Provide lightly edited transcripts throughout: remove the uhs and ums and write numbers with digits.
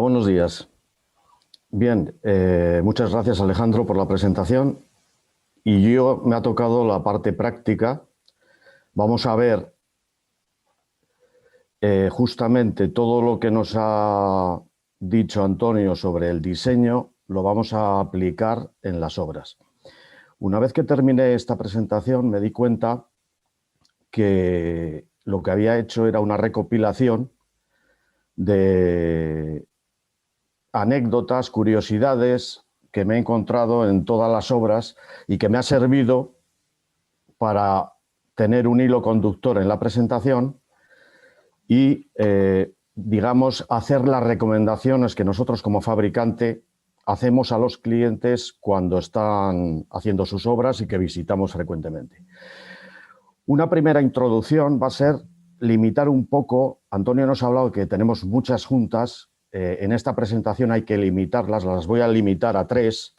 buenos días. Bien, muchas gracias Alejandro por la presentación. Y me ha tocado la parte práctica. Vamos a ver justamente todo lo que nos ha dicho Antonio sobre el diseño, lo vamos a aplicar en las obras. Una vez que terminé esta presentación me di cuenta que lo que había hecho era una recopilación de anécdotas, curiosidades que me he encontrado en todas las obras y que me ha servido para tener un hilo conductor en la presentación y, digamos, hacer las recomendaciones que nosotros como fabricante hacemos a los clientes cuando están haciendo sus obras y que visitamos frecuentemente. Una primera introducción va a ser limitar un poco. Antonio nos ha hablado de que tenemos muchas juntas. En esta presentación hay que limitarlas, las voy a limitar a tres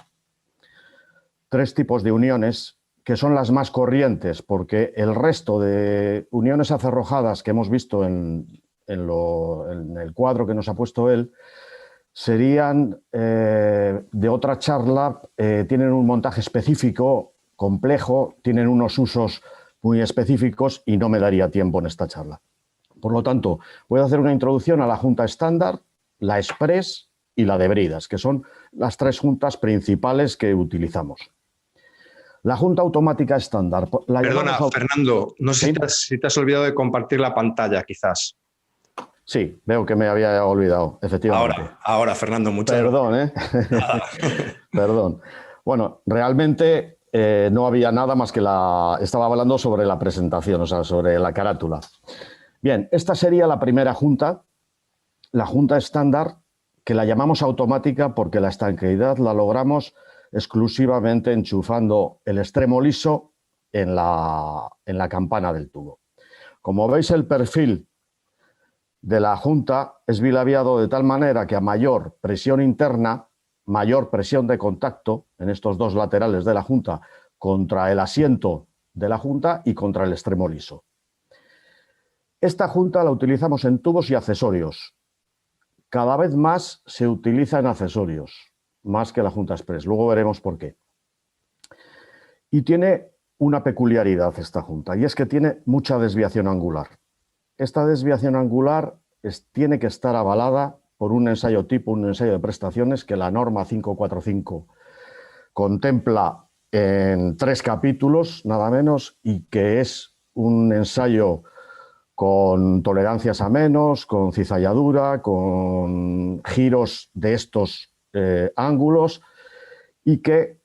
tipos de uniones que son las más corrientes, porque el resto de uniones acerrojadas que hemos visto en el cuadro que nos ha puesto él serían de otra charla, tienen un montaje específico, complejo, tienen unos usos muy específicos y no me daría tiempo en esta charla. Por lo tanto, voy a hacer una introducción a la junta estándar, la express y la de bridas, que son las tres juntas principales que utilizamos. La junta automática estándar. Perdona, Fernando, no sé si te has olvidado de compartir la pantalla, quizás. Sí, veo que me había olvidado, efectivamente. Ahora, Fernando, muchas gracias. Perdón. Bueno, realmente no había nada más que estaba hablando sobre la presentación, o sea, sobre la carátula. Bien, esta sería la primera junta, la junta estándar, que la llamamos automática porque la estanqueidad la logramos exclusivamente enchufando el extremo liso en la campana del tubo. Como veis, el perfil de la junta es bilabiado de tal manera que a mayor presión interna, mayor presión de contacto en estos dos laterales de la junta contra el asiento de la junta y contra el extremo liso. Esta junta la utilizamos en tubos y accesorios. Cada vez más se utiliza en accesorios, más que la junta express. Luego veremos por qué. Y tiene una peculiaridad esta junta, y es que tiene mucha desviación angular. Esta desviación angular tiene que estar avalada por un ensayo tipo, un ensayo de prestaciones que la norma 545 contempla en 3 capítulos, nada menos, y que es un ensayo con tolerancias a menos, con cizalladura, con giros de estos ángulos y que,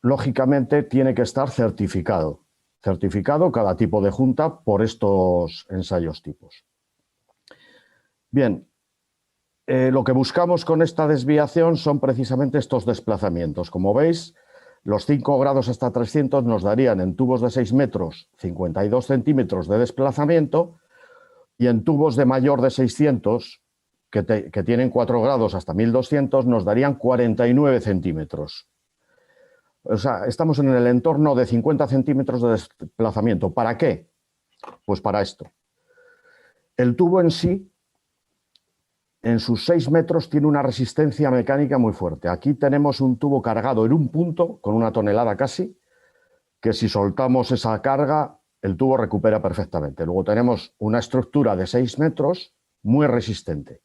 lógicamente, tiene que estar certificado. Certificado cada tipo de junta por estos ensayos tipos. Bien, lo que buscamos con esta desviación son precisamente estos desplazamientos. Como veis, los 5 grados hasta 300 nos darían en tubos de 6 metros 52 centímetros de desplazamiento y en tubos de mayor de 600, que tienen 4 grados hasta 1200, nos darían 49 centímetros. O sea, estamos en el entorno de 50 centímetros de desplazamiento. ¿Para qué? Pues para esto. El tubo en sí, en sus 6 metros, tiene una resistencia mecánica muy fuerte. Aquí tenemos un tubo cargado en un punto, con 1 tonelada casi, que si soltamos esa carga, el tubo recupera perfectamente. Luego tenemos una estructura de 6 metros muy resistente.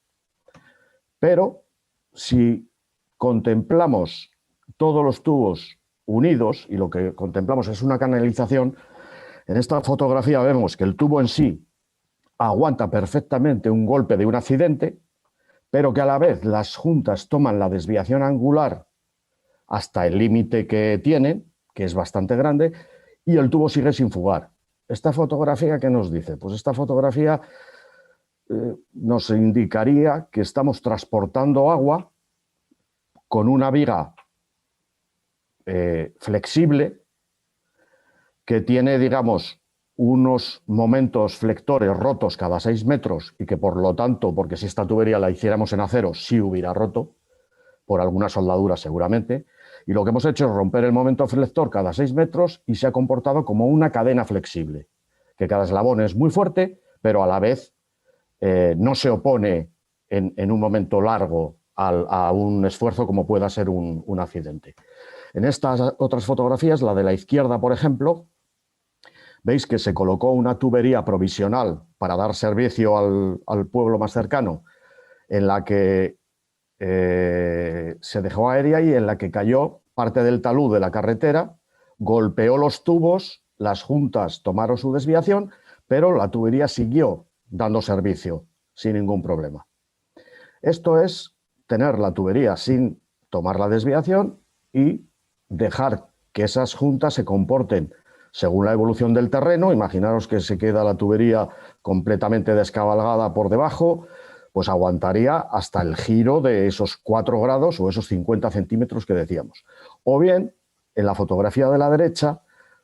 Pero si contemplamos todos los tubos unidos y lo que contemplamos es una canalización, en esta fotografía vemos que el tubo en sí aguanta perfectamente un golpe de un accidente, pero que a la vez las juntas toman la desviación angular hasta el límite que tienen, que es bastante grande, y el tubo sigue sin fugar. ¿Esta fotografía qué nos dice? Pues esta fotografía nos indicaría que estamos transportando agua con una viga flexible que tiene, digamos, unos momentos flectores rotos cada 6 metros y que, por lo tanto, porque si esta tubería la hiciéramos en acero, sí hubiera roto, por alguna soldadura seguramente, y lo que hemos hecho es romper el momento flector cada 6 metros y se ha comportado como una cadena flexible, que cada eslabón es muy fuerte, pero a la vez no se opone en un momento largo a un esfuerzo como pueda ser un accidente. En estas otras fotografías, la de la izquierda, por ejemplo, veis que se colocó una tubería provisional para dar servicio al pueblo más cercano, en la que se dejó aérea y en la que cayó parte del talud de la carretera, golpeó los tubos, las juntas tomaron su desviación, pero la tubería siguió dando servicio sin ningún problema. Esto es tener la tubería sin tomar la desviación y dejar que esas juntas se comporten según la evolución del terreno. Imaginaros que se queda la tubería completamente descabalgada por debajo, pues aguantaría hasta el giro de esos 4 grados o esos 50 centímetros que decíamos. O bien, en la fotografía de la derecha,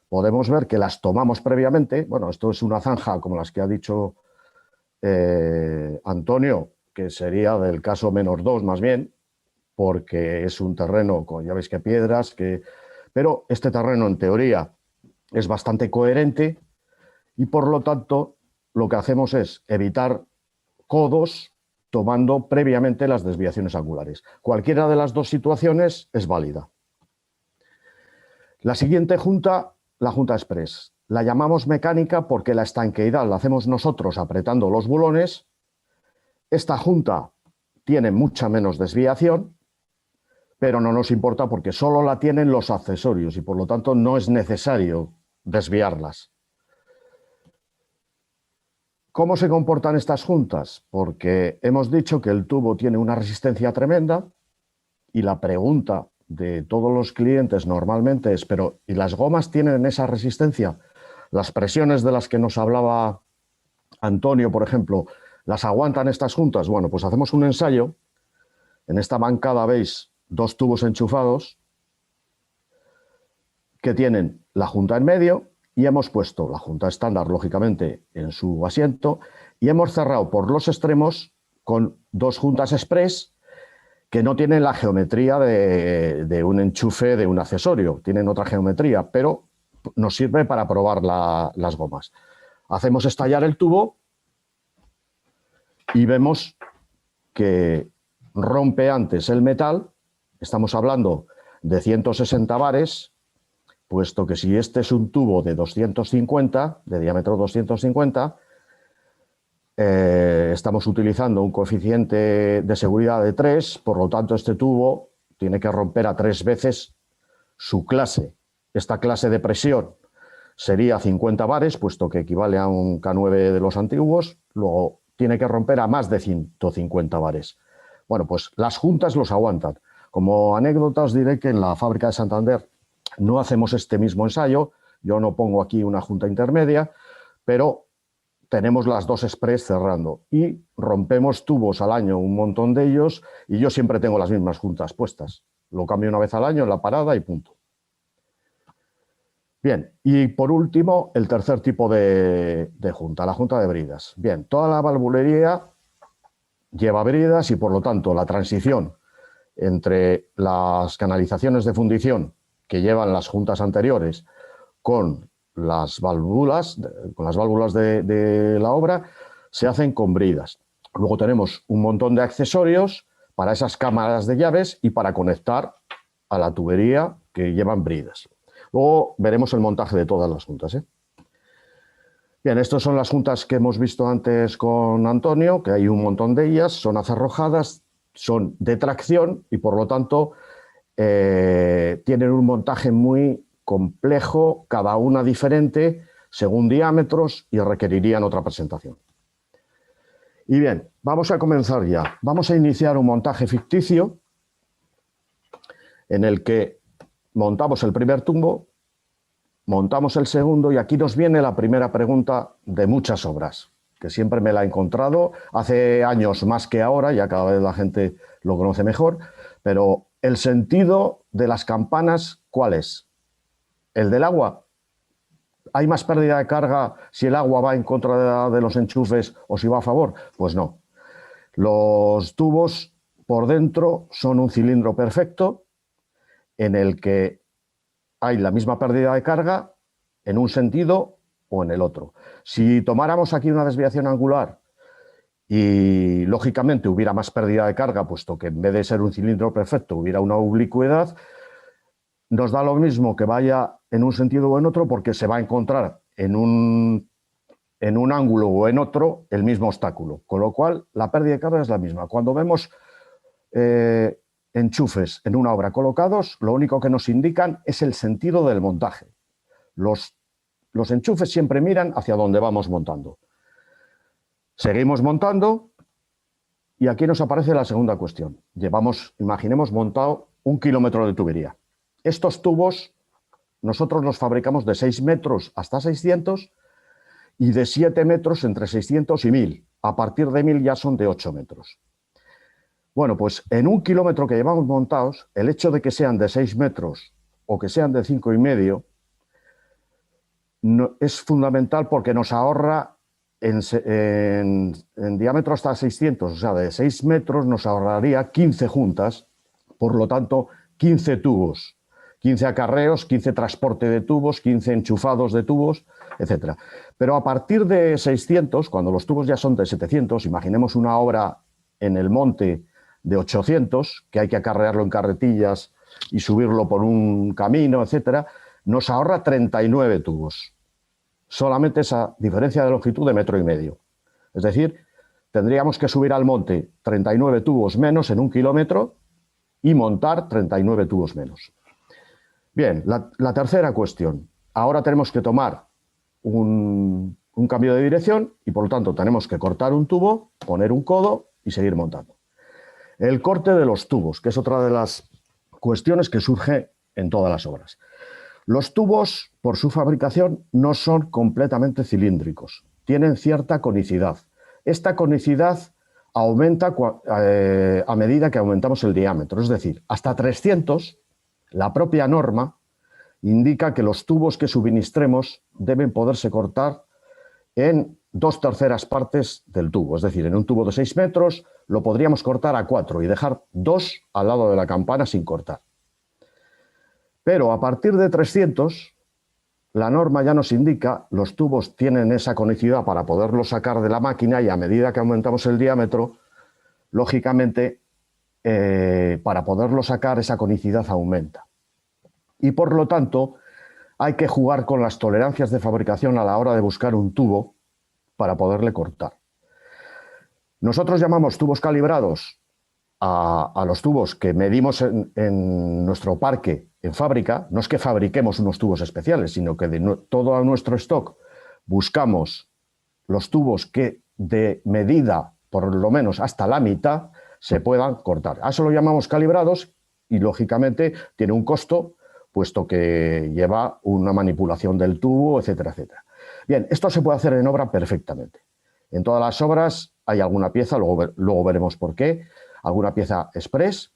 podemos ver que las tomamos previamente. Bueno, esto es una zanja como las que ha dicho Antonio, que sería del caso -2 más bien, porque es un terreno con, ya veis que piedras, pero este terreno en teoría es bastante coherente y por lo tanto lo que hacemos es evitar codos tomando previamente las desviaciones angulares. Cualquiera de las dos situaciones es válida. La siguiente junta, la junta express, la llamamos mecánica porque la estanqueidad la hacemos nosotros apretando los bulones. Esta junta tiene mucha menos desviación, pero no nos importa porque solo la tienen los accesorios y por lo tanto no es necesario desviarlas. ¿Cómo se comportan estas juntas? Porque hemos dicho que el tubo tiene una resistencia tremenda y la pregunta de todos los clientes normalmente es, pero ¿y las gomas tienen esa resistencia? Las presiones de las que nos hablaba Antonio, por ejemplo, ¿las aguantan estas juntas? Bueno, pues hacemos un ensayo. En esta bancada veis 2 tubos enchufados que tienen la junta en medio y hemos puesto la junta estándar, lógicamente, en su asiento y hemos cerrado por los extremos con 2 juntas express que no tienen la geometría de un enchufe de un accesorio, tienen otra geometría, pero nos sirve para probar las gomas. Hacemos estallar el tubo y vemos que rompe antes el metal. Estamos hablando de 160 bares, puesto que si este es un tubo de 250, de diámetro 250, estamos utilizando un coeficiente de seguridad de 3, por lo tanto este tubo tiene que romper a 3 veces su clase. Esta clase de presión sería 50 bares, puesto que equivale a un K9 de los antiguos, luego tiene que romper a más de 150 bares. Bueno, pues las juntas los aguantan. Como anécdota os diré que en la fábrica de Santander no hacemos este mismo ensayo, yo no pongo aquí una junta intermedia, pero tenemos las 2 express cerrando y rompemos tubos al año, un montón de ellos, y yo siempre tengo las mismas juntas puestas. Lo cambio una vez al año en la parada y punto. Bien, y por último, el tercer tipo de junta, la junta de bridas. Bien, toda la valvulería lleva bridas y por lo tanto la transición entre las canalizaciones de fundición que llevan las juntas anteriores con las válvulas de la obra se hacen con bridas. Luego tenemos un montón de accesorios para esas cámaras de llaves y para conectar a la tubería que llevan bridas. Luego veremos el montaje de todas las juntas, ¿eh? Bien, estas son las juntas que hemos visto antes con Antonio, que hay un montón de ellas, son acerrojadas, son de tracción y por lo tanto tienen un montaje muy complejo, cada una diferente, según diámetros y requerirían otra presentación. Y bien, vamos a comenzar ya. Vamos a iniciar un montaje ficticio en el que montamos el primer tubo, montamos el segundo y aquí nos viene la primera pregunta de muchas obras, que siempre me la he encontrado hace años más que ahora, ya cada vez la gente lo conoce mejor, pero el sentido de las campanas, ¿cuál es? ¿El del agua? ¿Hay más pérdida de carga si el agua va en contra de los enchufes o si va a favor? Pues no. Los tubos por dentro son un cilindro perfecto en el que hay la misma pérdida de carga en un sentido o en el otro. Si tomáramos aquí una desviación angular y lógicamente hubiera más pérdida de carga, puesto que en vez de ser un cilindro perfecto hubiera una oblicuidad, nos da lo mismo que vaya en un sentido o en otro, porque se va a encontrar en un ángulo o en otro el mismo obstáculo, con lo cual la pérdida de carga es la misma. Cuando vemos enchufes en una obra colocados, lo único que nos indican es el sentido del montaje. Los enchufes siempre miran hacia donde vamos montando. Seguimos montando y aquí nos aparece la segunda cuestión. Imaginemos montado 1 kilómetro de tubería. Estos tubos nosotros los fabricamos de 6 metros hasta 600 y de 7 metros entre 600 y 1000. A partir de 1000 ya son de 8 metros. Bueno, pues en 1 kilómetro que llevamos montados, el hecho de que sean de 6 metros o que sean de 5,5 es fundamental, porque nos ahorra en diámetro hasta 600, o sea, de 6 metros nos ahorraría 15 juntas, por lo tanto, 15 tubos, 15 acarreos, 15 transporte de tubos, 15 enchufados de tubos, etc. Pero a partir de 600, cuando los tubos ya son de 700, imaginemos una obra en el monte de 800, que hay que acarrearlo en carretillas y subirlo por un camino, etc., nos ahorra 39 tubos. Solamente esa diferencia de longitud de 1,5 metros. Es decir, tendríamos que subir al monte 39 tubos menos en 1 kilómetro y montar 39 tubos menos. Bien, la tercera cuestión. Ahora tenemos que tomar un cambio de dirección y, por lo tanto, tenemos que cortar un tubo, poner un codo y seguir montando. El corte de los tubos, que es otra de las cuestiones que surge en todas las obras. Los tubos, por su fabricación, no son completamente cilíndricos, tienen cierta conicidad. Esta conicidad aumenta a medida que aumentamos el diámetro, es decir, hasta 300, la propia norma indica que los tubos que suministremos deben poderse cortar en 2/3 partes del tubo, es decir, en un tubo de 6 metros lo podríamos cortar a 4 y dejar 2 al lado de la campana sin cortar. Pero a partir de 300, la norma ya nos indica, los tubos tienen esa conicidad para poderlos sacar de la máquina y a medida que aumentamos el diámetro, lógicamente, para poderlo sacar esa conicidad aumenta. Y por lo tanto, hay que jugar con las tolerancias de fabricación a la hora de buscar un tubo para poderle cortar. Nosotros llamamos tubos calibrados a los tubos que medimos en nuestro parque en fábrica. No es que fabriquemos unos tubos especiales, sino que de todo nuestro stock buscamos los tubos que de medida, por lo menos hasta la mitad, se puedan cortar. A eso lo llamamos calibrados y, lógicamente, tiene un costo, puesto que lleva una manipulación del tubo, etcétera, etcétera. Bien, esto se puede hacer en obra perfectamente. En todas las obras hay alguna pieza, luego veremos por qué, alguna pieza express,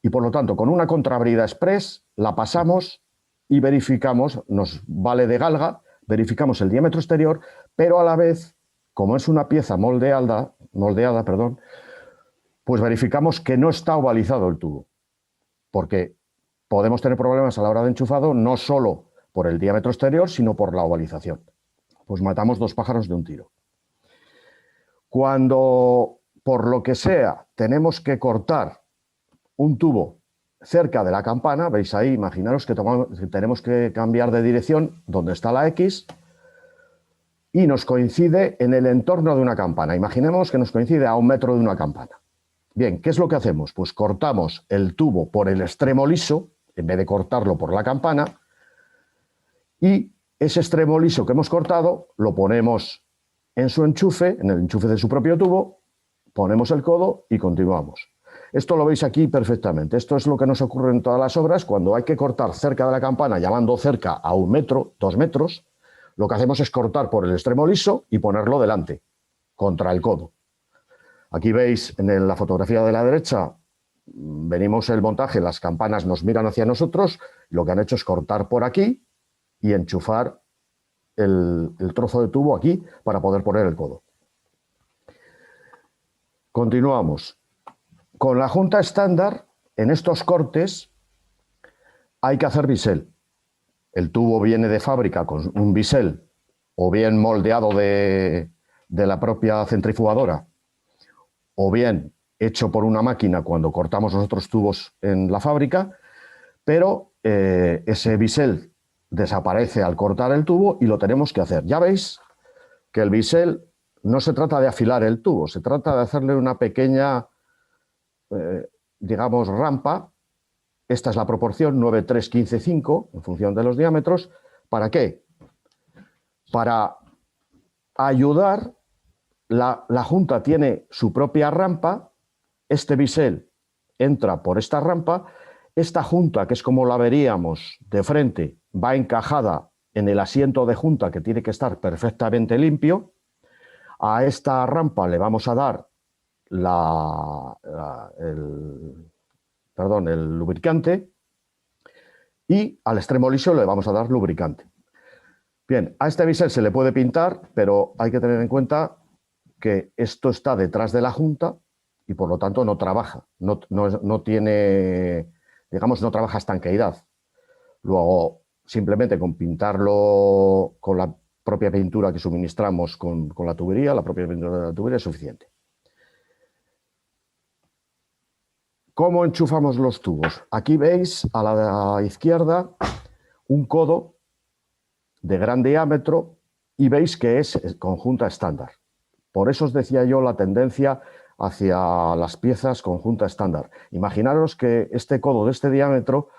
y por lo tanto con una contrabrida express la pasamos y verificamos, nos vale de galga, verificamos el diámetro exterior, pero a la vez, como es una pieza moldeada, pues verificamos que no está ovalizado el tubo, porque podemos tener problemas a la hora de enchufado no solo por el diámetro exterior, sino por la ovalización. Pues matamos 2 pájaros de un tiro. Cuando, por lo que sea, tenemos que cortar un tubo cerca de la campana, veis ahí, imaginaros que tenemos que cambiar de dirección donde está la X y nos coincide en el entorno de una campana. Imaginemos que nos coincide a 1 metro de una campana. Bien, ¿qué es lo que hacemos? Pues cortamos el tubo por el extremo liso, en vez de cortarlo por la campana, y ese extremo liso que hemos cortado lo ponemos en su enchufe, en el enchufe de su propio tubo, ponemos el codo y continuamos. Esto lo veis aquí perfectamente. Esto es lo que nos ocurre en todas las obras cuando hay que cortar cerca de la campana, llamando cerca a 1 metro, 2 metros. Lo que hacemos es cortar por el extremo liso y ponerlo delante, contra el codo. Aquí veis en la fotografía de la derecha, venimos el montaje, las campanas nos miran hacia nosotros, lo que han hecho es cortar por aquí y enchufar el trozo de tubo aquí para poder poner el codo. Continuamos. Con la junta estándar, en estos cortes hay que hacer bisel. El tubo viene de fábrica con un bisel o bien moldeado de la propia centrifugadora o bien hecho por una máquina cuando cortamos nosotros tubos en la fábrica, pero ese bisel desaparece al cortar el tubo y lo tenemos que hacer. Ya veis que el bisel no se trata de afilar el tubo, se trata de hacerle una pequeña, digamos, rampa. Esta es la proporción 9, 3, 15, 5, en función de los diámetros. ¿Para qué? Para ayudar, la junta tiene su propia rampa, este bisel entra por esta rampa, esta junta, que es como la veríamos de frente, va encajada en el asiento de junta, que tiene que estar perfectamente limpio. A esta rampa le vamos a dar el lubricante, y al extremo liso le vamos a dar lubricante. Bien, a este bisel se le puede pintar, pero hay que tener en cuenta que esto está detrás de la junta y por lo tanto no trabaja, no tiene, digamos, no trabaja estanqueidad. Luego, simplemente con pintarlo con la propia pintura que suministramos con la tubería, la propia pintura de la tubería es suficiente. ¿Cómo enchufamos los tubos? Aquí veis a la izquierda un codo de gran diámetro y veis que es con junta estándar. Por eso os decía yo la tendencia hacia las piezas con junta estándar. Imaginaros que este codo de este diámetro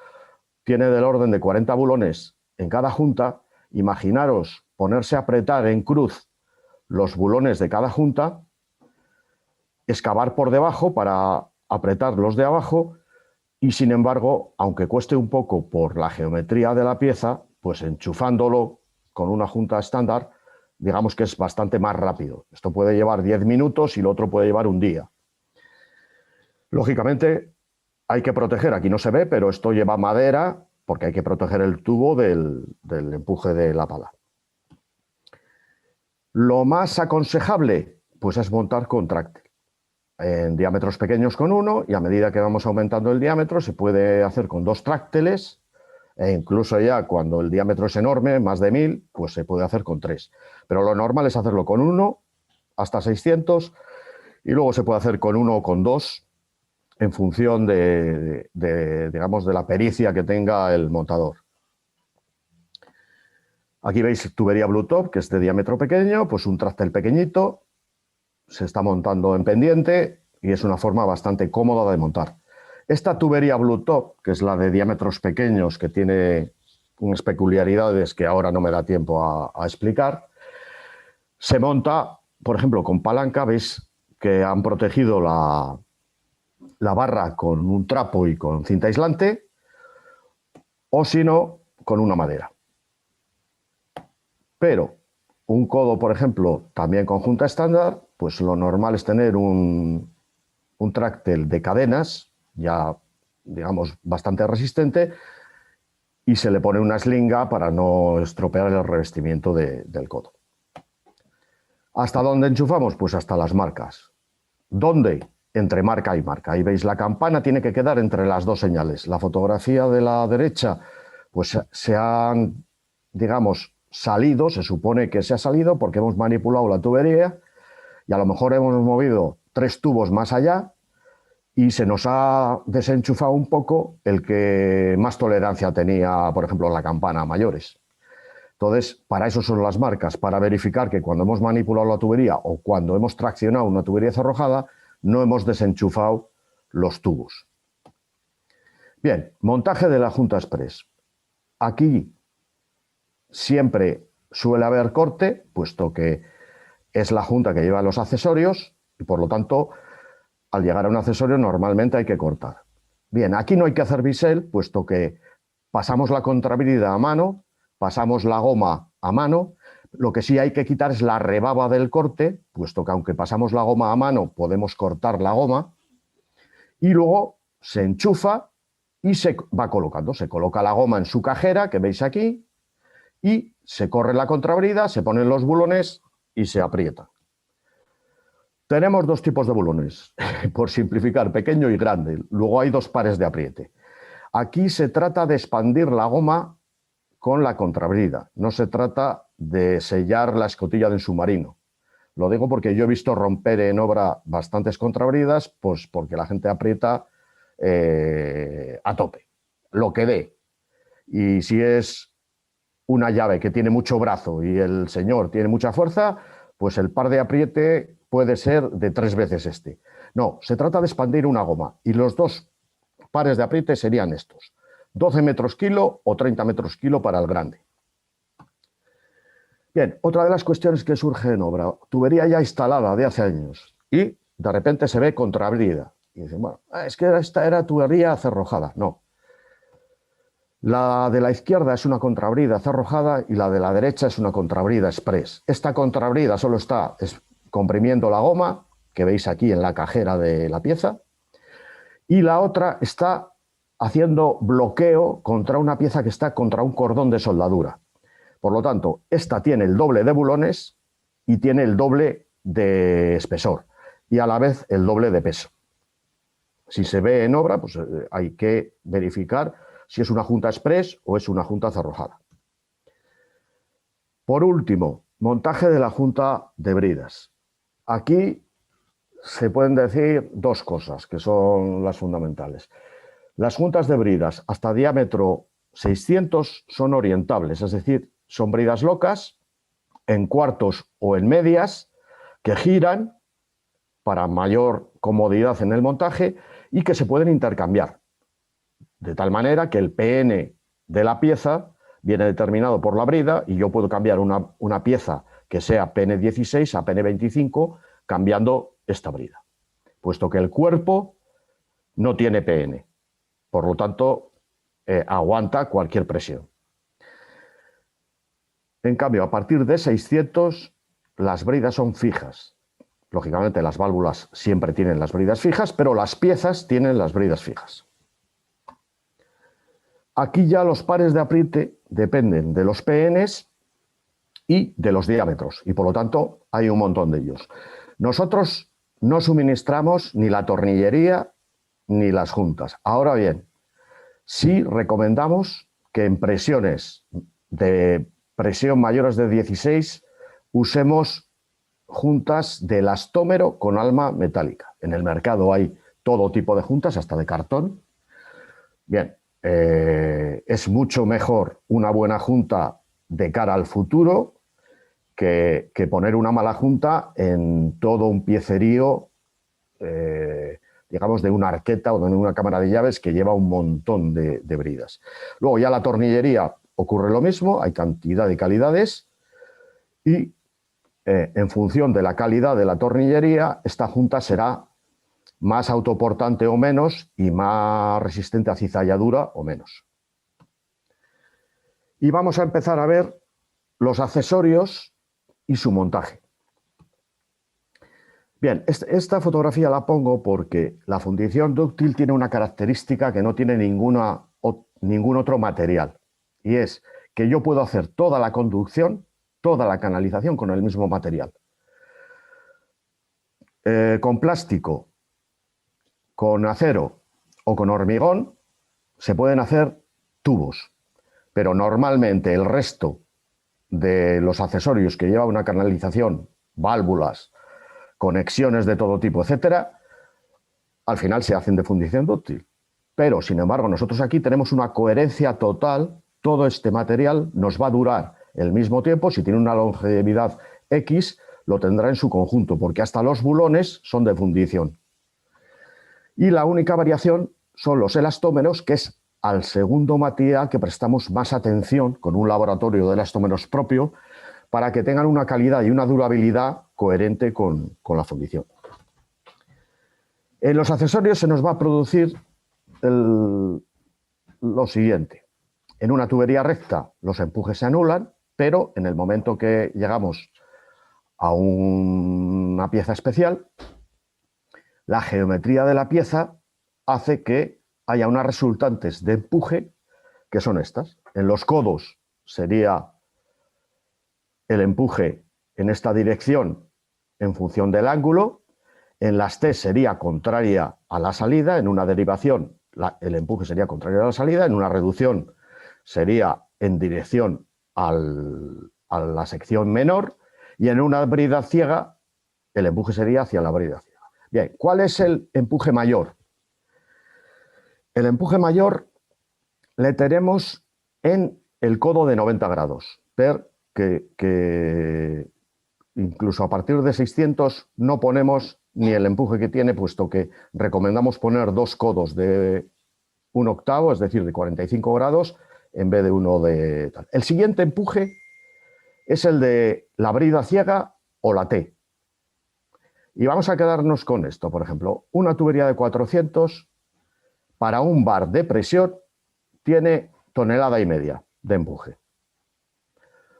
tiene del orden de 40 bulones en cada junta. Imaginaros ponerse a apretar en cruz los bulones de cada junta, excavar por debajo para apretar los de abajo y, sin embargo, aunque cueste un poco por la geometría de la pieza, pues enchufándolo con una junta estándar, digamos que es bastante más rápido. Esto puede llevar 10 minutos y lo otro puede llevar un día. Lógicamente hay que proteger, aquí no se ve, pero esto lleva madera porque hay que proteger el tubo del empuje de la pala. Lo más aconsejable, pues es montar con tráctil. En diámetros pequeños con uno, y a medida que vamos aumentando el diámetro se puede hacer con 2 tráctiles, e incluso ya cuando el diámetro es enorme, más de 1000, pues se puede hacer con 3. Pero lo normal es hacerlo con 1 hasta 600 y luego se puede hacer con 1 o con 2 en función digamos, de la pericia que tenga el montador. Aquí veis tubería Blue Top, que es de diámetro pequeño, pues un tráctil pequeñito, se está montando en pendiente y es una forma bastante cómoda de montar. Esta tubería Blue Top, que es la de diámetros pequeños, que tiene unas peculiaridades que ahora no me da tiempo a explicar, se monta, por ejemplo, con palanca. Veis que han protegido la barra con un trapo y con cinta aislante, o si no, con una madera. Pero un codo, por ejemplo, también con junta estándar, pues lo normal es tener un tráctil de cadenas, ya digamos bastante resistente, y se le pone una slinga para no estropear el revestimiento del codo. ¿Hasta dónde enchufamos? Pues hasta las marcas. ¿Dónde? Entre marca y marca. Ahí veis, la campana tiene que quedar entre las 2 señales. La fotografía de la derecha, pues se han, digamos, salido, se supone que se ha salido porque hemos manipulado la tubería y a lo mejor hemos movido 3 tubos más allá y se nos ha desenchufado un poco el que más tolerancia tenía, por ejemplo, la campana a mayores. Entonces, para eso son las marcas, para verificar que cuando hemos manipulado la tubería o cuando hemos traccionado una tubería cerrojada, no hemos desenchufado los tubos. Bien, montaje de la junta express. Aquí siempre suele haber corte, puesto que es la junta que lleva los accesorios y, por lo tanto, al llegar a un accesorio normalmente hay que cortar. Bien, aquí no hay que hacer bisel, puesto que pasamos la contrabrida a mano, pasamos la goma a mano. Lo que sí hay que quitar es la rebaba del corte, puesto que aunque pasamos la goma a mano podemos cortar la goma, y luego se enchufa y se va colocando. Se coloca la goma en su cajera, que veis aquí, y se corre la contrabrida, se ponen los bulones y se aprieta. Tenemos 2 tipos de bulones, por simplificar, pequeño y grande. Luego hay 2 pares de apriete. Aquí se trata de expandir la goma con la contrabrida, no se trata de sellar la escotilla del submarino. Lo digo porque yo he visto romper en obra bastantes contrabridas, pues porque la gente aprieta a tope, lo que dé. Y si es una llave que tiene mucho brazo y el señor tiene mucha fuerza, pues el par de apriete puede ser de 3 veces este. No, se trata de expandir una goma y los 2 pares de apriete serían estos: 12 metros kilo o 30 metros kilo para el grande. Bien, otra de las cuestiones que surge en obra, tubería ya instalada de hace años y de repente se ve contrabrida. Y dicen, bueno, es que esta era tubería cerrojada. No. La de la izquierda es una contrabrida cerrojada y la de la derecha es una contrabrida express. Esta contrabrida solo está comprimiendo la goma, que veis aquí en la cajera de la pieza, y la otra está haciendo bloqueo contra una pieza que está contra un cordón de soldadura. Por lo tanto, esta tiene el doble de bulones y tiene el doble de espesor y a la vez el doble de peso. Si se ve en obra, pues hay que verificar si es una junta express o es una junta cerrojada. Por último, montaje de la junta de bridas. Aquí se pueden decir 2 cosas que son las fundamentales. Las juntas de bridas hasta diámetro 600 son orientables, es decir, son bridas locas en cuartos o en medias que giran para mayor comodidad en el montaje y que se pueden intercambiar, de tal manera que el PN de la pieza viene determinado por la brida y yo puedo cambiar una pieza que sea PN16 a PN25 cambiando esta brida, puesto que el cuerpo no tiene PN, por lo tanto aguanta cualquier presión. En cambio, a partir de 600 las bridas son fijas. Lógicamente las válvulas siempre tienen las bridas fijas, pero las piezas tienen las bridas fijas. Aquí ya los pares de apriete dependen de los PNs y de los diámetros, y por lo tanto hay un montón de ellos. Nosotros no suministramos ni la tornillería ni las juntas. Ahora bien, sí recomendamos que en presiones de presión mayores de 16 usemos juntas de elastómero con alma metálica. En el mercado hay todo tipo de juntas, hasta de cartón. Bien, es mucho mejor una buena junta de cara al futuro que poner una mala junta en todo un piecerío, digamos, de una arqueta o de una cámara de llaves que lleva un montón de bridas. Luego ya la tornillería ocurre lo mismo, hay cantidad de calidades y en función de la calidad de la tornillería, esta junta será más autoportante o menos y más resistente a cizalladura o menos. Y vamos a empezar a ver los accesorios y su montaje. Bien, esta fotografía la pongo porque la fundición dúctil tiene una característica que no tiene ningún otro material, y es que yo puedo hacer toda la conducción, toda la canalización con el mismo material. Con plástico, con acero o con hormigón se pueden hacer tubos, pero normalmente el resto de los accesorios que lleva una canalización, válvulas, conexiones de todo tipo, etcétera, al final se hacen de fundición dúctil. Pero, sin embargo, nosotros aquí tenemos una coherencia total. Todo este material nos va a durar el mismo tiempo. Si tiene una longevidad X, lo tendrá en su conjunto, porque hasta los bulones son de fundición. Y la única variación son los elastómeros, que es al segundo material que prestamos más atención con un laboratorio de elastómeros propio para que tengan una calidad y una durabilidad coherente con la fundición. En los accesorios se nos va a producir lo siguiente. En una tubería recta los empujes se anulan, pero en el momento que llegamos a una pieza especial, la geometría de la pieza hace que haya unas resultantes de empuje que son estas. En los codos sería el empuje en esta dirección en función del ángulo. En las T sería contraria a la salida. En una derivación el empuje sería contrario a la salida. En una reducción sería en dirección a la sección menor. Y en una brida ciega el empuje sería hacia la brida ciega. Bien, ¿cuál es el empuje mayor? El empuje mayor le tenemos en el codo de 90 grados. Ver que incluso a partir de 600 no ponemos ni el empuje que tiene, puesto que recomendamos poner 2 codos de 1/8, es decir, de 45 grados, en vez de uno de tal. El siguiente empuje es el de la brida ciega o la T. Y vamos a quedarnos con esto, por ejemplo, una tubería de 400 para un bar de presión tiene 1,5 toneladas de empuje.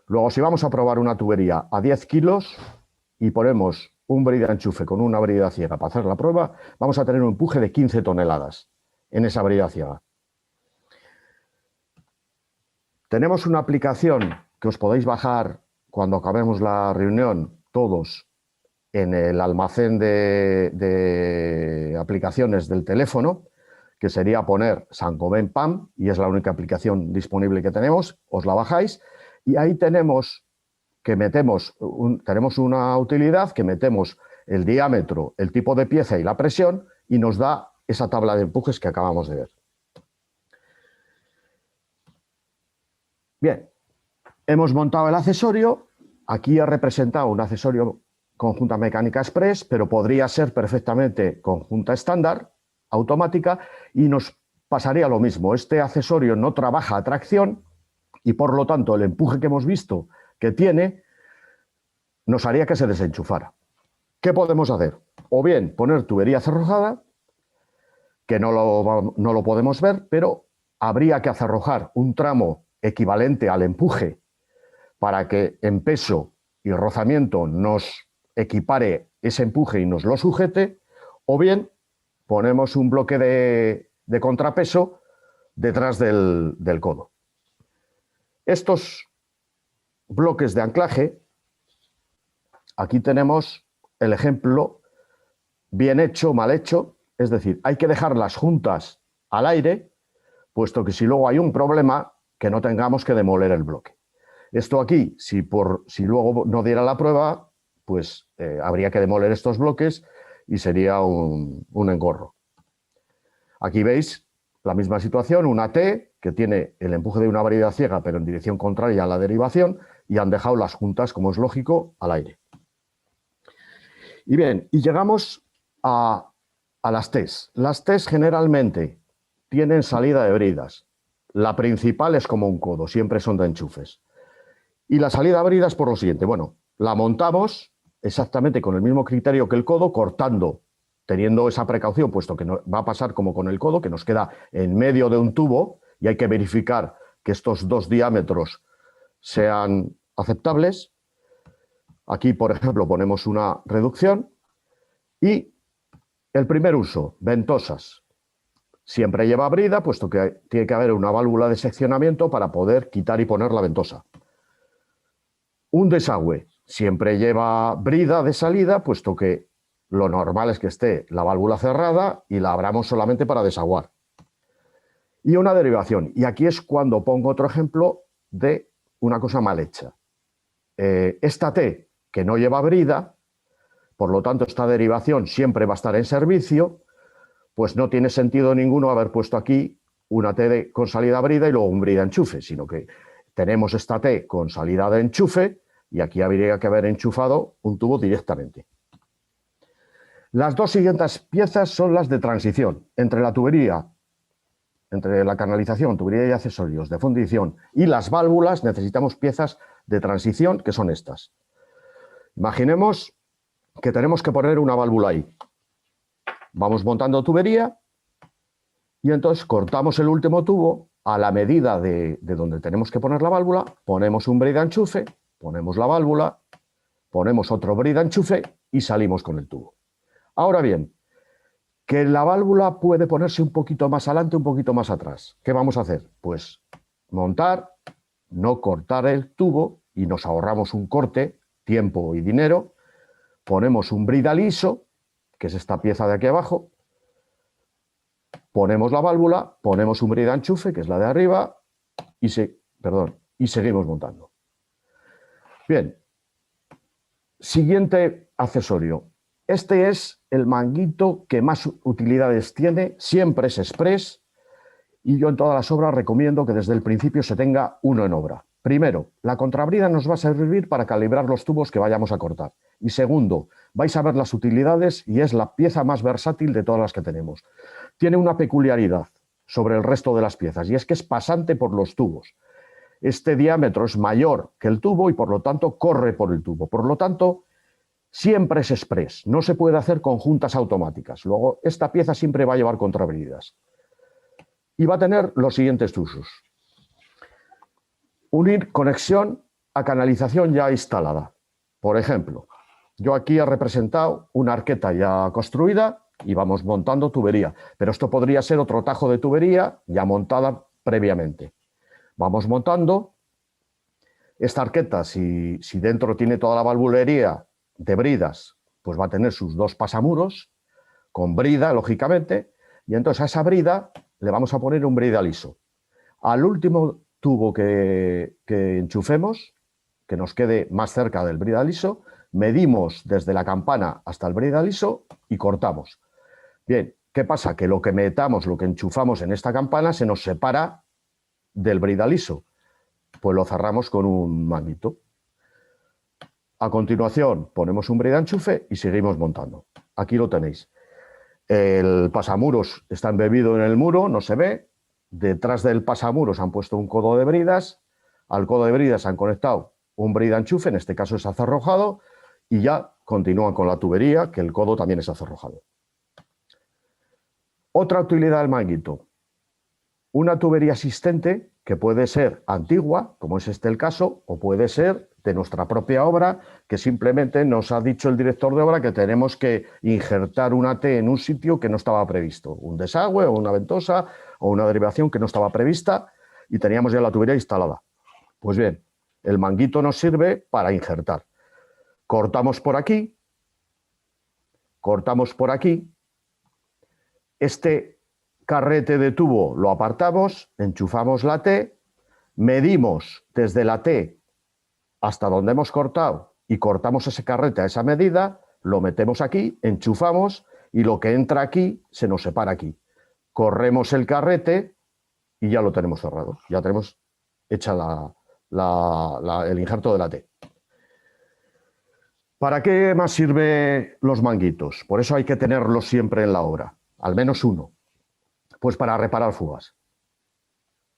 Luego, si vamos a probar una tubería a 10 kilos y ponemos un brida enchufe con una brida ciega para hacer la prueba, vamos a tener un empuje de 15 toneladas en esa brida ciega. Tenemos una aplicación que os podéis bajar cuando acabemos la reunión todos en el almacén de aplicaciones del teléfono, que sería poner Saint-Gobain PAM, y es la única aplicación disponible que tenemos. Os la bajáis y ahí tenemos tenemos una utilidad que metemos el diámetro, el tipo de pieza y la presión, y nos da esa tabla de empujes que acabamos de ver. Bien, hemos montado el accesorio. Aquí he representado un accesorio conjunta mecánica express, pero podría ser perfectamente conjunta estándar, automática, y nos pasaría lo mismo. Este accesorio no trabaja a tracción y, por lo tanto, el empuje que hemos visto que tiene nos haría que se desenchufara. ¿Qué podemos hacer? O bien poner tubería cerrojada, que no lo podemos ver, pero habría que acerrojar un tramo equivalente al empuje para que en peso y rozamiento nos equipare ese empuje y nos lo sujete, o bien ponemos un bloque de contrapeso detrás del codo. Estos bloques de anclaje, aquí tenemos el ejemplo bien hecho, mal hecho, es decir, hay que dejarlas juntas al aire, puesto que si luego hay un problema, que no tengamos que demoler el bloque. Esto aquí, si luego no diera la prueba, pues habría que demoler estos bloques y sería un engorro. Aquí veis la misma situación, una T que tiene el empuje de una brida ciega, pero en dirección contraria a la derivación, y han dejado las juntas, como es lógico, al aire. Y bien, y llegamos a las Ts. Las Ts generalmente tienen salida de bridas. La principal es como un codo, siempre son de enchufes. Y la salida de bridas por lo siguiente. Bueno, la montamos exactamente con el mismo criterio que el codo, cortando, teniendo esa precaución, puesto que no, va a pasar como con el codo, que nos queda en medio de un tubo y hay que verificar que estos 2 diámetros sean aceptables. Aquí, por ejemplo, ponemos una reducción y el primer uso, ventosas. Siempre lleva brida, puesto que tiene que haber una válvula de seccionamiento para poder quitar y poner la ventosa. Un desagüe siempre lleva brida de salida, puesto que lo normal es que esté la válvula cerrada y la abramos solamente para desaguar. Y una derivación. Y aquí es cuando pongo otro ejemplo de una cosa mal hecha. Esta T, que no lleva brida, por lo tanto esta derivación siempre va a estar en servicio, pues no tiene sentido ninguno haber puesto aquí una T con salida brida y luego un brida enchufe, sino que tenemos esta T con salida de enchufe y aquí habría que haber enchufado un tubo directamente. Las 2 siguientes piezas son las de transición entre la tubería, entre la canalización, tubería y accesorios de fundición y las válvulas. Necesitamos piezas de transición, que son estas. Imaginemos que tenemos que poner una válvula ahí. Vamos montando tubería y entonces cortamos el último tubo a la medida de donde tenemos que poner la válvula, ponemos un brida enchufe, ponemos la válvula, ponemos otro brida enchufe y salimos con el tubo. Ahora bien, que la válvula puede ponerse un poquito más adelante, un poquito más atrás. ¿Qué vamos a hacer? Pues montar, no cortar el tubo y nos ahorramos un corte, tiempo y dinero. Ponemos un brida liso, que es esta pieza de aquí abajo, ponemos la válvula, ponemos un brida enchufe, que es la de arriba, y seguimos montando. Bien, Siguiente accesorio. Este es el manguito que más utilidades tiene, siempre es express, y yo en todas las obras recomiendo que desde el principio se tenga uno en obra. Primero, la contrabrida nos va a servir para calibrar los tubos que vayamos a cortar. Y segundo, vais a ver las utilidades y es la pieza más versátil de todas las que tenemos. Tiene una peculiaridad sobre el resto de las piezas y es que es pasante por los tubos. Este diámetro es mayor que el tubo y por lo tanto corre por el tubo. Por lo tanto, siempre es express. No se puede hacer con juntas automáticas. Luego, esta pieza siempre va a llevar contrabridas. Y va a tener los siguientes usos. Unir conexión a canalización ya instalada. Por ejemplo, yo aquí he representado una arqueta ya construida y vamos montando tubería. Pero esto podría ser otro tajo de tubería ya montada previamente. Vamos montando. Esta arqueta, si dentro tiene toda la valvulería de bridas, pues va a tener sus dos pasamuros, con brida, lógicamente, y entonces a esa brida le vamos a poner un brida liso. Al último tubo que enchufemos, que nos quede más cerca del brida liso, medimos desde la campana hasta el brida liso y cortamos. Bien, ¿qué pasa? Que lo que metamos, lo que enchufamos en esta campana se nos separa del brida liso. Pues lo cerramos con un manguito. A continuación ponemos un brida enchufe y seguimos montando. Aquí lo tenéis. El pasamuros está embebido en el muro, no se ve. Detrás del pasamuros han puesto un codo de bridas. Al codo de bridas han conectado un brida enchufe, en este caso es acerrojado, y ya continúan con la tubería, que el codo también es acerrojado. Otra utilidad del manguito. Una tubería existente que puede ser antigua, como es este el caso, o puede ser de nuestra propia obra, que simplemente nos ha dicho el director de obra que tenemos que injertar una T en un sitio que no estaba previsto, un desagüe o una ventosa o una derivación que no estaba prevista y teníamos ya la tubería instalada. Pues bien, el manguito nos sirve para injertar. Cortamos por aquí, este carrete de tubo lo apartamos, enchufamos la T, medimos desde la T hasta donde hemos cortado y cortamos ese carrete a esa medida, lo metemos aquí, enchufamos y lo que entra aquí se nos separa aquí. Corremos el carrete y ya lo tenemos cerrado, ya tenemos hecha el injerto de la T. ¿Para qué más sirven los manguitos? Por eso hay que tenerlos siempre en la obra, al menos uno. Pues para reparar fugas.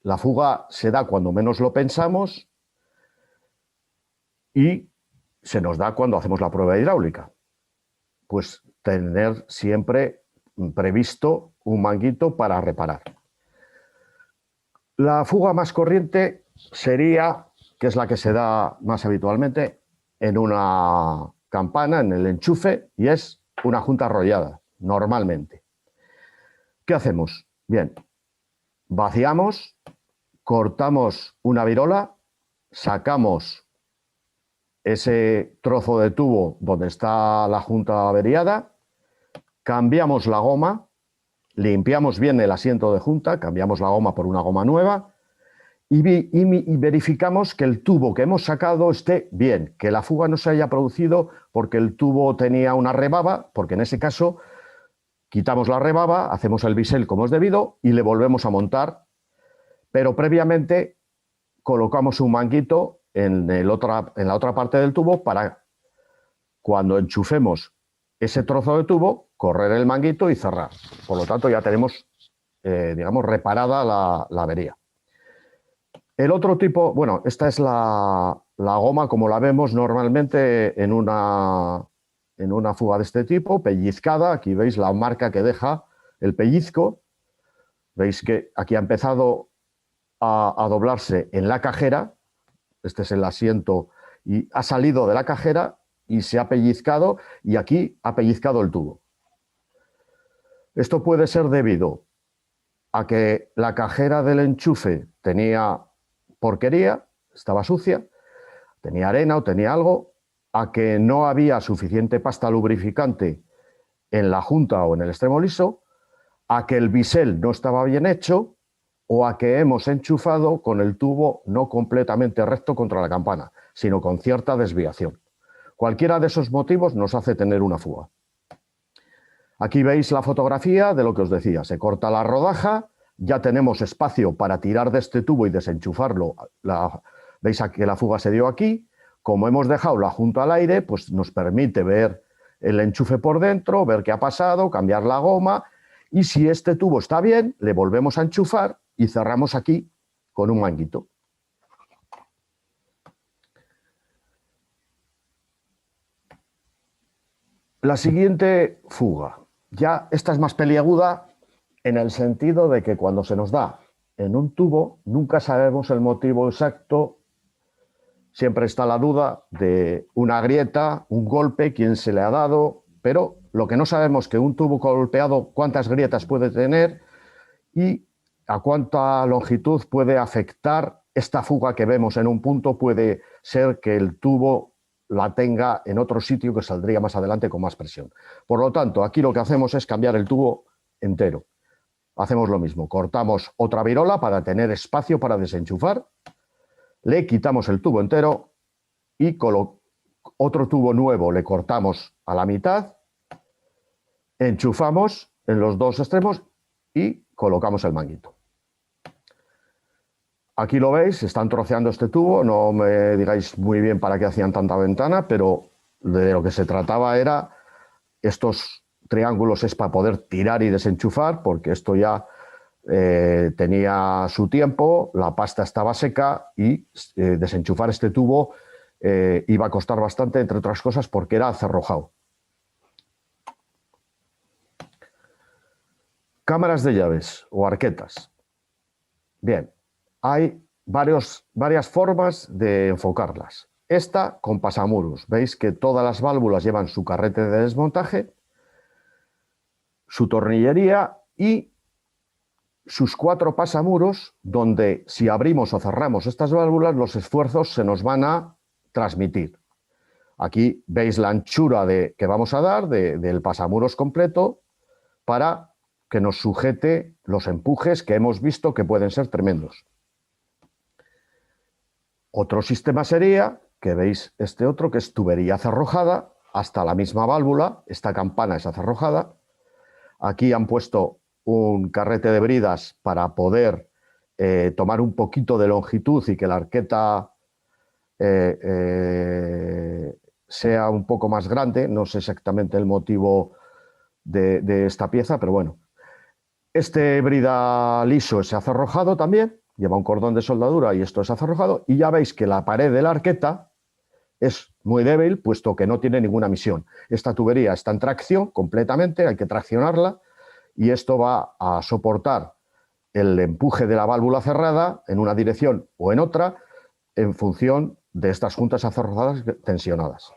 La fuga se da cuando menos lo pensamos y se nos da cuando hacemos la prueba hidráulica. Pues tener siempre previsto un manguito para reparar. La fuga más corriente sería, que es la que se da más habitualmente, en una campana, en el enchufe, y es una junta arrollada, normalmente. ¿Qué hacemos? Bien, vaciamos, cortamos una virola, sacamos ese trozo de tubo donde está la junta averiada, cambiamos la goma, limpiamos bien el asiento de junta, cambiamos la goma por una goma nueva y verificamos que el tubo que hemos sacado esté bien, que la fuga no se haya producido porque el tubo tenía una rebaba, porque en ese caso quitamos la rebaba, hacemos el bisel como es debido y le volvemos a montar, pero previamente colocamos un manguito en la otra parte del tubo para cuando enchufemos ese trozo de tubo, correr el manguito y cerrar. Por lo tanto, ya tenemos, digamos, reparada la avería. El otro tipo, bueno, esta es la goma como la vemos normalmente en una fuga de este tipo, pellizcada. Aquí veis la marca que deja el pellizco. Veis que aquí ha empezado a doblarse en la cajera. Este es el asiento y ha salido de la cajera y se ha pellizcado y aquí ha pellizcado el tubo. Esto puede ser debido a que la cajera del enchufe tenía porquería, estaba sucia, tenía arena o tenía algo, a que no había suficiente pasta lubrificante en la junta o en el extremo liso, a que el bisel no estaba bien hecho o a que hemos enchufado con el tubo no completamente recto contra la campana, sino con cierta desviación. Cualquiera de esos motivos nos hace tener una fuga. Aquí veis la fotografía de lo que os decía. Se corta la rodaja, ya tenemos espacio para tirar de este tubo y desenchufarlo. Veis que la fuga se dio aquí. Como hemos dejado la junta al aire, pues nos permite ver el enchufe por dentro, ver qué ha pasado, cambiar la goma. Y si este tubo está bien, le volvemos a enchufar y cerramos aquí con un manguito. La siguiente fuga. Ya esta es más peliaguda en el sentido de que cuando se nos da en un tubo, nunca sabemos el motivo exacto. Siempre está la duda de una grieta, un golpe, quién se le ha dado, pero lo que no sabemos es que un tubo golpeado, cuántas grietas puede tener y a cuánta longitud puede afectar esta fuga que vemos en un punto. Puede ser que el tubo la tenga en otro sitio que saldría más adelante con más presión. Por lo tanto, aquí lo que hacemos es cambiar el tubo entero. Hacemos lo mismo, cortamos otra virola para tener espacio para desenchufar, le quitamos el tubo entero y otro tubo nuevo le cortamos a la mitad, enchufamos en los dos extremos y colocamos el manguito. Aquí lo veis, están troceando este tubo, no me digáis muy bien para qué hacían tanta ventana, pero de lo que se trataba era, estos triángulos es para poder tirar y desenchufar, porque esto ya tenía su tiempo, la pasta estaba seca y desenchufar este tubo iba a costar bastante, entre otras cosas, porque era acerrojado. Cámaras de llaves o arquetas. Bien. Hay varias formas de enfocarlas. Esta con pasamuros. Veis que todas las válvulas llevan su carrete de desmontaje, su tornillería y sus 4 pasamuros, donde si abrimos o cerramos estas válvulas, los esfuerzos se nos van a transmitir. Aquí veis la anchura que vamos a dar del pasamuros completo para que nos sujete los empujes que hemos visto que pueden ser tremendos. Otro sistema sería, que veis este otro, que es tubería acerrojada, hasta la misma válvula, esta campana es acerrojada. Aquí han puesto un carrete de bridas para poder tomar un poquito de longitud y que la arqueta sea un poco más grande. No sé exactamente el motivo de esta pieza, pero bueno. Este brida liso es acerrojado también. Lleva un cordón de soldadura y esto es acerrojado, y ya veis que la pared de la arqueta es muy débil, puesto que no tiene ninguna misión. Esta tubería está en tracción completamente, hay que traccionarla, y esto va a soportar el empuje de la válvula cerrada en una dirección o en otra, en función de estas juntas acerrojadas tensionadas.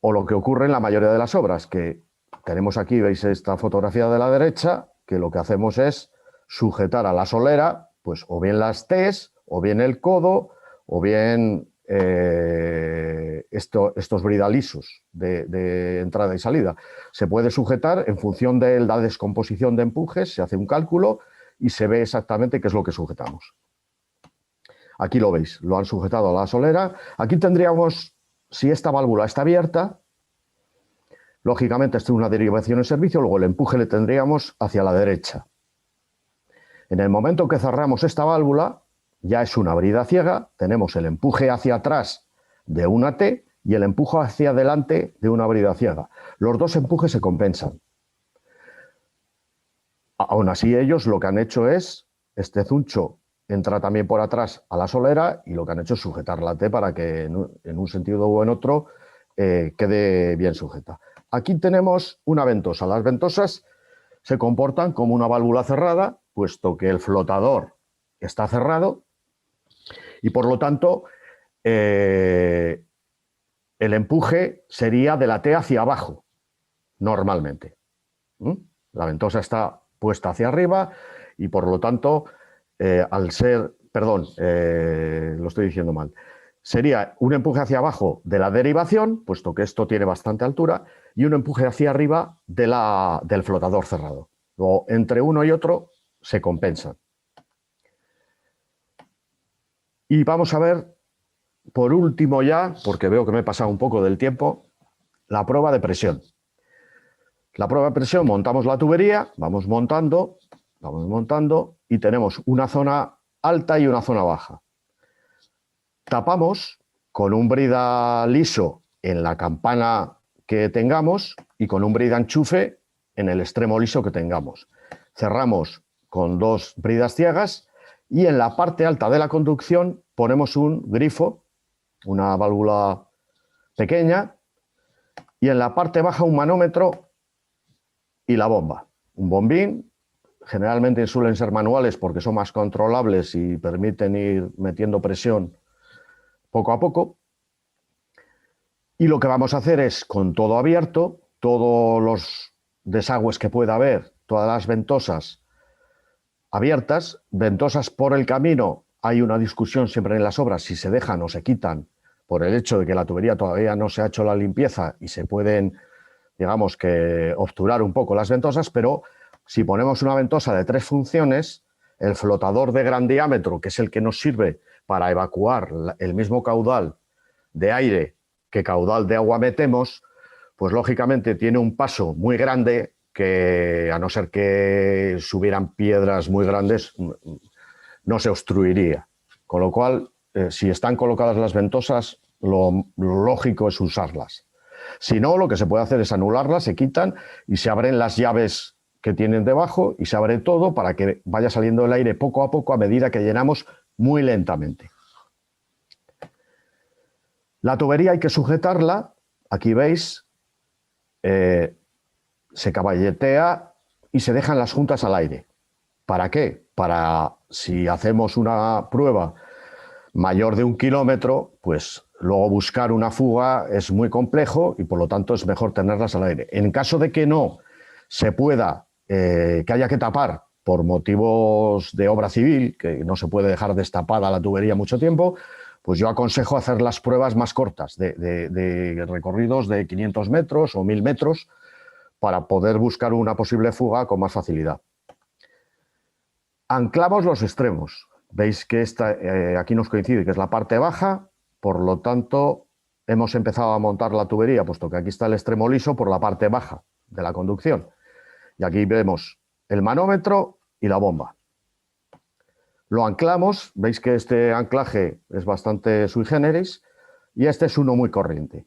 O lo que ocurre en la mayoría de las obras, que tenemos aquí, veis esta fotografía de la derecha, que lo que hacemos es sujetar a la solera, pues o bien las T's, o bien el codo, o bien estos bridalisos de entrada y salida. Se puede sujetar en función de la descomposición de empujes, se hace un cálculo y se ve exactamente qué es lo que sujetamos. Aquí lo veis, lo han sujetado a la solera. Aquí tendríamos, si esta válvula está abierta, lógicamente esto es una derivación en servicio, luego el empuje le tendríamos hacia la derecha. En el momento que cerramos esta válvula, ya es una brida ciega, tenemos el empuje hacia atrás de una T y el empuje hacia adelante de una brida ciega. Los dos empujes se compensan. Aún así, ellos lo que han hecho es, este zuncho entra también por atrás a la solera y lo que han hecho es sujetar la T para que en un sentido o en otro quede bien sujeta. Aquí tenemos una ventosa. Las ventosas se comportan como una válvula cerrada, puesto que el flotador está cerrado y por lo tanto el empuje sería de la T hacia abajo, normalmente. La ventosa está puesta hacia arriba y por lo tanto, al ser, perdón, lo estoy diciendo mal, sería un empuje hacia abajo de la derivación, puesto que esto tiene bastante altura, y un empuje hacia arriba del flotador cerrado. Luego, entre uno y otro se compensan. Y vamos a ver por último ya, porque veo que me he pasado un poco del tiempo, la prueba de presión. La prueba de presión, montamos la tubería, vamos montando y tenemos una zona alta y una zona baja. Tapamos con un brida liso en la campana que tengamos y con un brida enchufe en el extremo liso que tengamos. Cerramos con 2 bridas ciegas y en la parte alta de la conducción ponemos un grifo, una válvula pequeña, y en la parte baja un manómetro y la bomba. Un bombín, generalmente suelen ser manuales porque son más controlables y permiten ir metiendo presión poco a poco. Y lo que vamos a hacer es, con todo abierto, todos los desagües que pueda haber, todas las ventosas abiertas, ventosas por el camino. Hay una discusión siempre en las obras si se dejan o se quitan por el hecho de que la tubería todavía no se ha hecho la limpieza y se pueden, digamos, que obturar un poco las ventosas, pero si ponemos una ventosa de 3 funciones, el flotador de gran diámetro, que es el que nos sirve para evacuar el mismo caudal de aire que caudal de agua metemos, pues lógicamente tiene un paso muy grande que, a no ser que subieran piedras muy grandes, no se obstruiría. Con lo cual, si están colocadas las ventosas, lo lógico es usarlas. Si no, lo que se puede hacer es anularlas, se quitan y se abren las llaves que tienen debajo y se abre todo para que vaya saliendo el aire poco a poco a medida que llenamos muy lentamente. La tubería hay que sujetarla, aquí veis, se caballetea y se dejan las juntas al aire. ¿Para qué? Para, si hacemos una prueba mayor de 1 kilómetro, pues luego buscar una fuga es muy complejo y por lo tanto es mejor tenerlas al aire. En caso de que no se pueda, que haya que tapar por motivos de obra civil, que no se puede dejar destapada la tubería mucho tiempo, pues yo aconsejo hacer las pruebas más cortas, de recorridos de 500 metros o 1000 metros, para poder buscar una posible fuga con más facilidad. Anclamos los extremos. Veis que aquí nos coincide que es la parte baja, por lo tanto hemos empezado a montar la tubería, puesto que aquí está el extremo liso, por la parte baja de la conducción. Y aquí vemos el manómetro y la bomba. Lo anclamos, veis que este anclaje es bastante sui generis y este es uno muy corriente.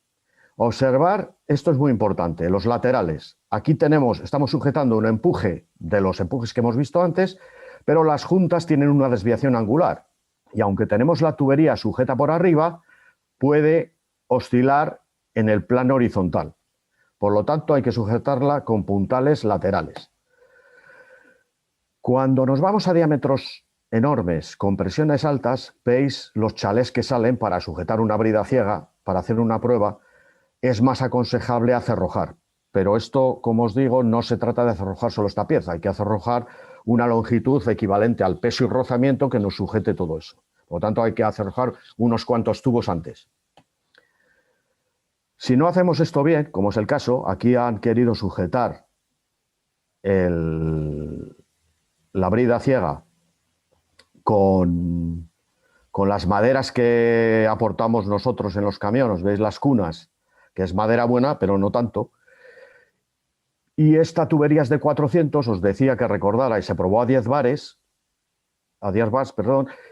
Observar, esto es muy importante, los laterales. Aquí estamos sujetando un empuje de los empujes que hemos visto antes, pero las juntas tienen una desviación angular y aunque tenemos la tubería sujeta por arriba, puede oscilar en el plano horizontal. Por lo tanto, hay que sujetarla con puntales laterales. Cuando nos vamos a diámetros enormes, con presiones altas, veis los chalés que salen para sujetar una brida ciega, para hacer una prueba. Es más aconsejable acerrojar, pero esto, como os digo, no se trata de acerrojar solo esta pieza, hay que acerrojar una longitud equivalente al peso y rozamiento que nos sujete todo eso. Por lo tanto, hay que acerrojar unos cuantos tubos antes. Si no hacemos esto bien, como es el caso, aquí han querido sujetar la brida ciega con las maderas que aportamos nosotros en los camiones, veis las cunas, que es madera buena, pero no tanto. Y esta tubería es de 400, os decía que recordara, y se probó a 10 bares,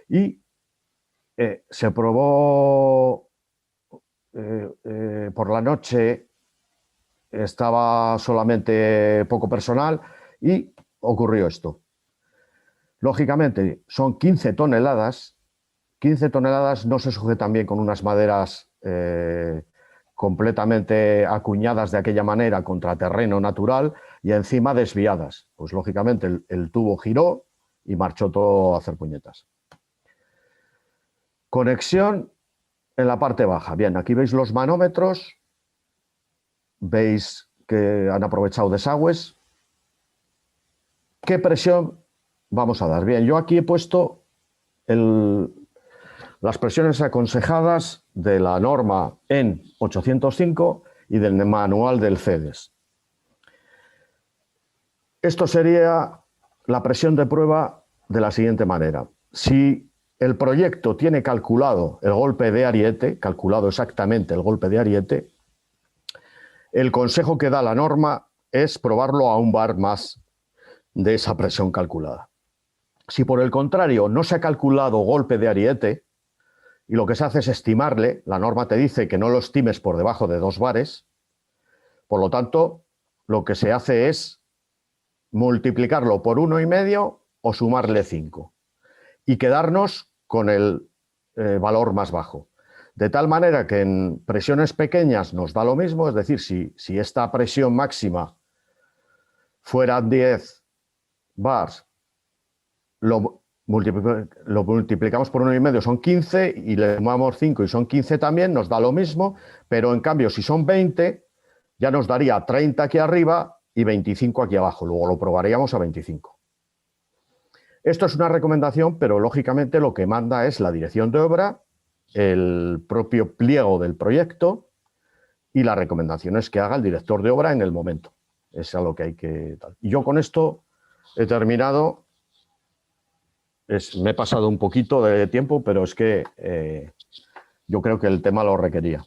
y se probó por la noche, estaba solamente poco personal y ocurrió esto. Lógicamente, son 15 toneladas. 15 toneladas no se sujetan bien con unas maderas completamente acuñadas de aquella manera contra terreno natural y encima desviadas. Pues lógicamente el tubo giró y marchó todo a hacer puñetas. Conexión en la parte baja. Bien, aquí veis los manómetros, veis que han aprovechado desagües. ¿Qué presión vamos a dar? Bien, yo aquí he puesto las presiones aconsejadas de la norma EN 805 y del manual del CEDES. Esto sería la presión de prueba de la siguiente manera. Si el proyecto tiene calculado el golpe de ariete, calculado exactamente el golpe de ariete, el consejo que da la norma es probarlo a un bar más de esa presión calculada. Si por el contrario no se ha calculado golpe de ariete y lo que se hace es estimarle, la norma te dice que no lo estimes por debajo de 2 bares, por lo tanto, lo que se hace es multiplicarlo por 1,5 o sumarle 5 y quedarnos con el valor más bajo. De tal manera que en presiones pequeñas nos da lo mismo, es decir, si esta presión máxima fuera 10 bars, lo multiplicamos por 1,5, son 15, y le sumamos 5 y son 15 también, nos da lo mismo, pero en cambio si son 20, ya nos daría 30 aquí arriba y 25 aquí abajo, luego lo probaríamos a 25. Esto es una recomendación, pero lógicamente lo que manda es la dirección de obra, el propio pliego del proyecto y las recomendaciones que haga el director de obra en el momento. Es a lo que hay que... Y yo con esto he terminado. Me he pasado un poquito de tiempo, pero es que yo creo que el tema lo requería.